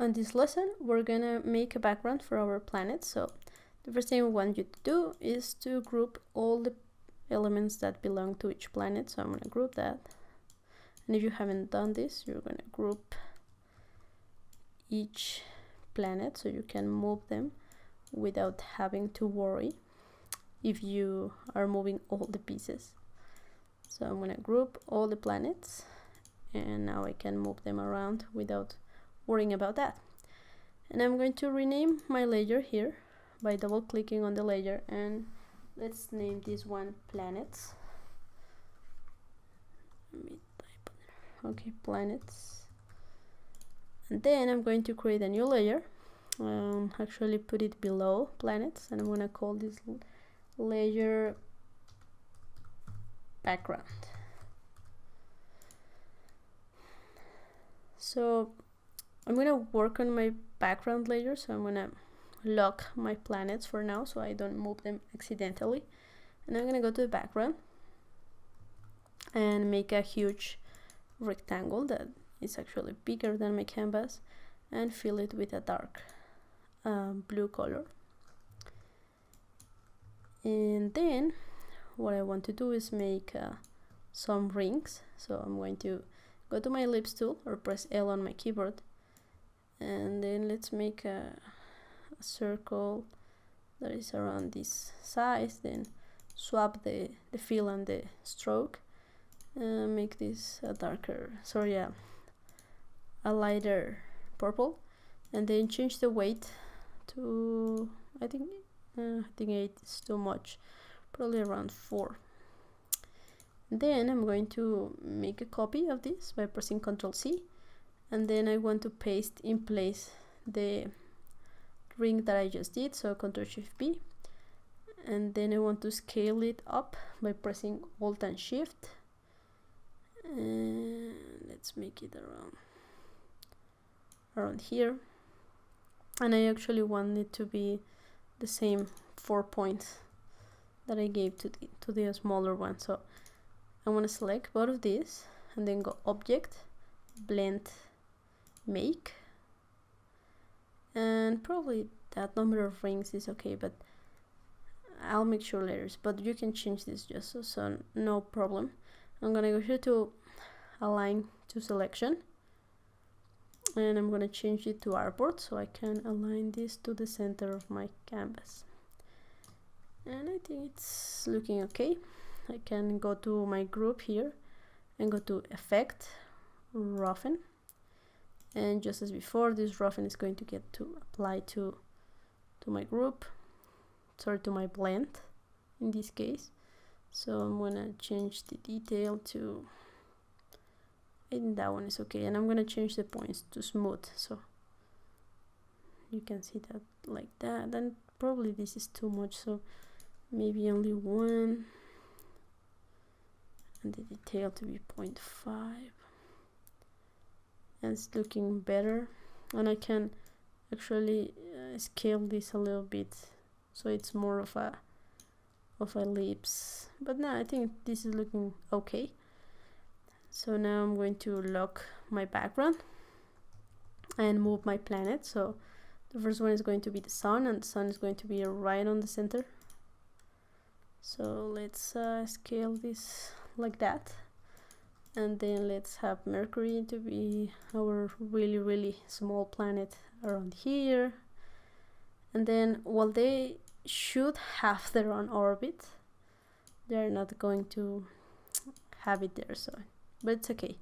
on this lesson, we're gonna make a background for our planet. So the first thing we want you to do is to group all the elements that belong to each planet. So I'm gonna group that. And if you haven't done this, you're gonna group each planet so you can move them without having to worry if you are moving all the pieces. So I'm gonna group all the planets, and now I can move them around without worrying about that. And I'm going to rename my layer here by double clicking on the layer, and let's name this one planets. Let me type on there. Okay, planets. And then I'm going to create a new layer, actually put it below planets, and I'm going to call this layer background. So I'm going to work on my background layer, so I'm going to lock my planets for now so I don't move them accidentally. And I'm going to go to the background and make a huge rectangle that is actually bigger than my canvas, and fill it with a dark blue color. And then what I want to do is make some rings. So I'm going to go to my ellipse tool or press L on my keyboard, and then let's make a circle that is around this size. Then swap the fill and the stroke, make this a darker, a lighter purple, and then change the weight to, I think 8 is too much, probably around 4. Then I'm going to make a copy of this by pressing Ctrl C, and then I want to paste in place the ring that I just did, so Ctrl Shift B, and then I want to scale it up by pressing Alt and Shift, and let's make it around here. And I actually want it to be the same 4 points that I gave to the smaller one. So I want to select both of these and then go Object, Blend, Make, and probably that number of rings is okay, but I'll make sure later. But you can change this just so no problem. I'm gonna go here to Align to Selection, and I'm gonna change it to Artboard so I can align this to the center of my canvas. And I think it's looking okay. I can go to my group here and go to Effect, Roughen, and just as before, this roughen is going to get to apply to my group, to my blend in this case. So I'm gonna change the detail to, I think that one is okay, and I'm gonna change the points to smooth so you can see that like that. And probably this is too much, so maybe only 1, and the detail to be 0.5, and it's looking better. And I can actually scale this a little bit so it's more of a ellipse, but now I think this is looking okay. So now I'm going to lock my background and move my planet. So the first one is going to be the sun, and the sun is going to be right on the center. So let's scale this like that, and then let's have Mercury to be our really small planet around here. And then while they should have their own orbit, they're not going to have it there, so but it's okay.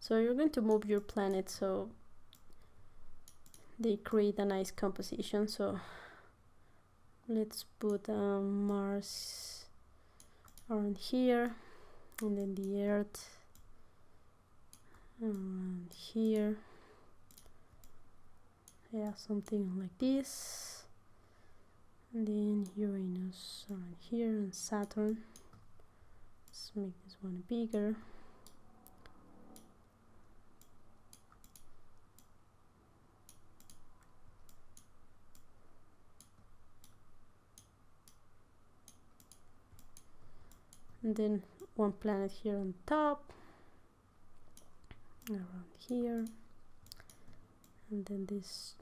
So you're going to move your planet so they create a nice composition. So let's put Mars around here, and then the Earth around here. Yeah, something like this. And then Uranus around here, and Saturn. Let's make this one bigger. And then one planet here on top, around here, and then this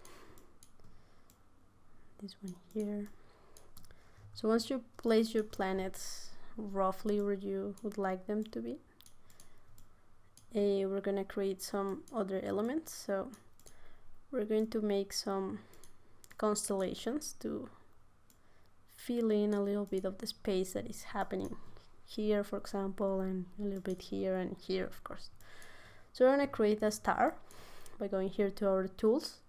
one here. So once you place your planets roughly where you would like them to be, we're gonna create some other elements. So we're going to make some constellations to fill in a little bit of the space that is happening here, for example, and a little bit here and here, of course. So we're gonna create a star by going here to our tools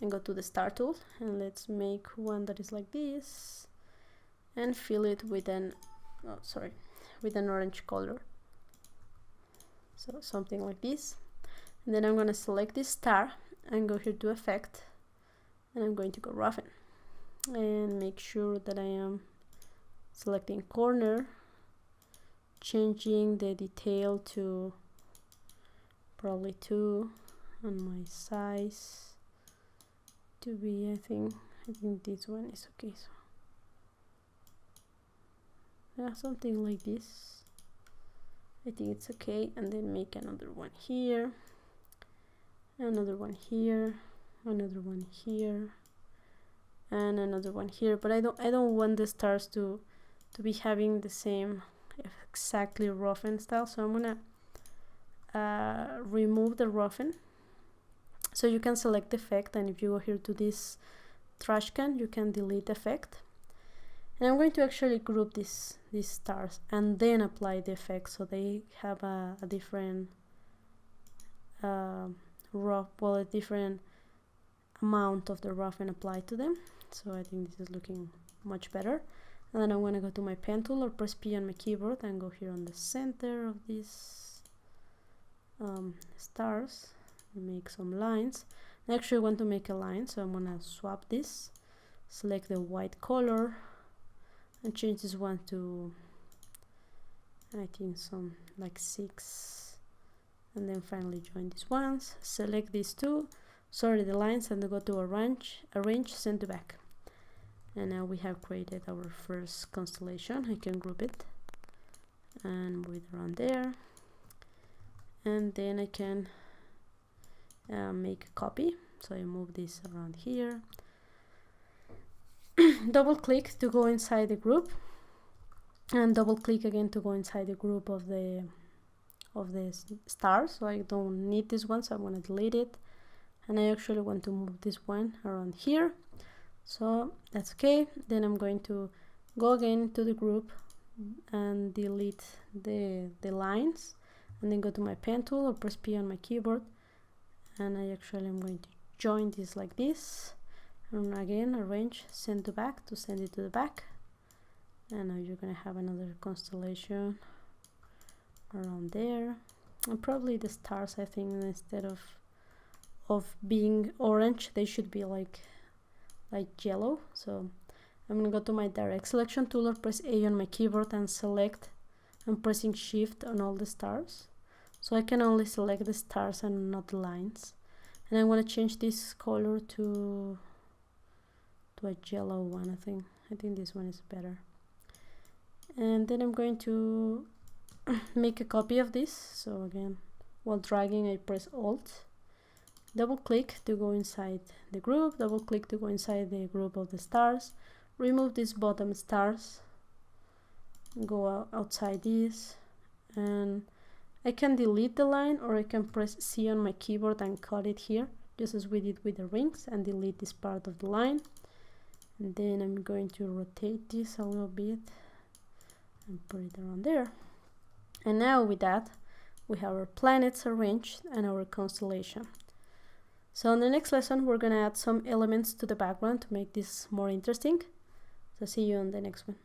and go to the star tool, and let's make one that is like this and fill it with an with an orange color. So something like this. And then I'm going to select this star and go here to effect, and I'm going to go roughen and make sure that I am selecting corner, changing the detail to probably 2, and my size to be, I think this one is okay. So yeah, something like this, I think it's okay. And then make another one here, another one here, another one here, and another one here. But I don't want the stars to be having the same exactly roughen style, so I'm gonna remove the roughen. So you can select effect, and if you go here to this trash can, you can delete effect. And I'm going to actually group these stars and then apply the effect, so they have a different a different amount of the roughen applied to them. So I think this is looking much better. And then I'm going to go to my pen tool or press P on my keyboard and go here on the center of these stars and make some lines. I actually want to make a line, so I'm going to swap this, select the white color, and change this one to, I think, some like 6, and then finally join these ones, select these two, the lines, and go to arrange, send to back. And now we have created our first constellation. I can group it and move it around there, and then I can make a copy. So I move this around here, double click to go inside the group, and double click again to go inside the group of the stars. So I don't need this one, so I'm going to delete it, and I actually want to move this one around here, so that's okay. Then I'm going to go again to the group and delete the lines, and then go to my pen tool or press P on my keyboard, and I actually am going to join this like this, and again arrange, send to back to send it to the back. And now you're gonna have another constellation around there, and probably the stars, I think, instead of being orange, they should be like yellow. So I'm gonna go to my direct selection tool or press A on my keyboard and select, and pressing shift on all the stars, so I can only select the stars and not the lines. And I'm gonna change this color to a yellow one. I think this one is better. And then I'm going to make a copy of this. So again, while dragging, I press Alt, double click to go inside the group, double click to go inside the group of the stars, remove these bottom stars, go outside these, and I can delete the line, or I can press C on my keyboard and cut it here, just as we did with the rings, and delete this part of the line. And then I'm going to rotate this a little bit and put it around there. And now with that, we have our planets arranged and our constellation. So in the next lesson, we're going to add some elements to the background to make this more interesting. So see you on the next one.